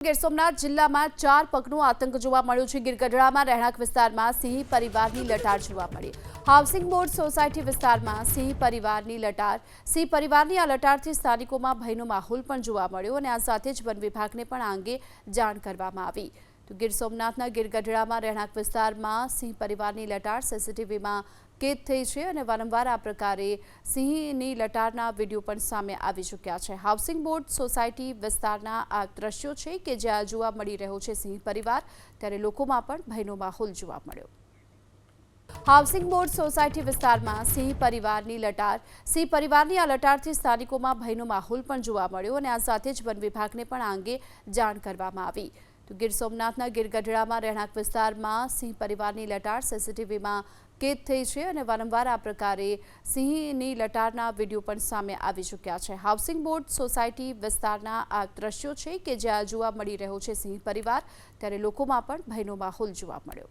ગીર સોમનાથ જિલ્લામાં 4 પગનો આતંક જોવા મળ્યો છે। ગીરગઢડામાં રહેણાંક વિસ્તારમાં સિંહ પરિવારની લટાર જોવા મળી। હાઉસિંગ બોર્ડ સોસાયટી વિસ્તારમાં સિંહ પરિવારની આ લટારથી સ્થાનિકોમાં ભયનો માહોલ પણ જોવા મળ્યો અને આ સાથે જ વન વિભાગને પણ આ અંગે જાણ કરવામાં આવી। તો ગીર સોમનાથના ગીરગઢડામાં રહેણાંક વિસ્તારમાં સિંહ પરિવારની લટાર સીસીટીવીમાં કેદ થઈ છે અને વારંવાર આ પ્રકારે સિંહની લટારના વિડીયો પણ સામે આવી ચૂક્યા છે। હાઉસિંગ બોર્ડ સોસાયટી વિસ્તારના આ દ્રશ્યો છે કે જ્યાં જોવા મળી રહ્યો છે સિંહ પરિવાર, ત્યારે લોકોમાં પણ ભયનો માહોલ જોવા મળ્યો। હાઉસિંગ બોર્ડ સોસાયટી વિસ્તારમાં સિંહ પરિવારની આ લટારથી સ્થાનિકોમાં ભયનો માહોલ પણ જોવા મળ્યો અને આ સાથે જ વન વિભાગને પણ આ અંગે જાણ કરવામાં આવી। તો ગીર સોમનાથના ગીરગઢડામાં રહેણાંક વિસ્તારમાં સિંહ પરિવારની લટાર સીસીટીવીમાં કેદ થઈ છે અને વારંવાર આ પ્રકારે સિંહની લટારના વિડીયો પણ સામે આવી ચૂક્યા છે। હાઉસિંગ બોર્ડ સોસાયટી વિસ્તારના આ દ્રશ્યો છે કે જ્યાં જોવા મળી રહ્યો છે સિંહ પરિવાર, ત્યારે લોકોમાં પણ ભયનો માહોલ જોવા મળ્યો।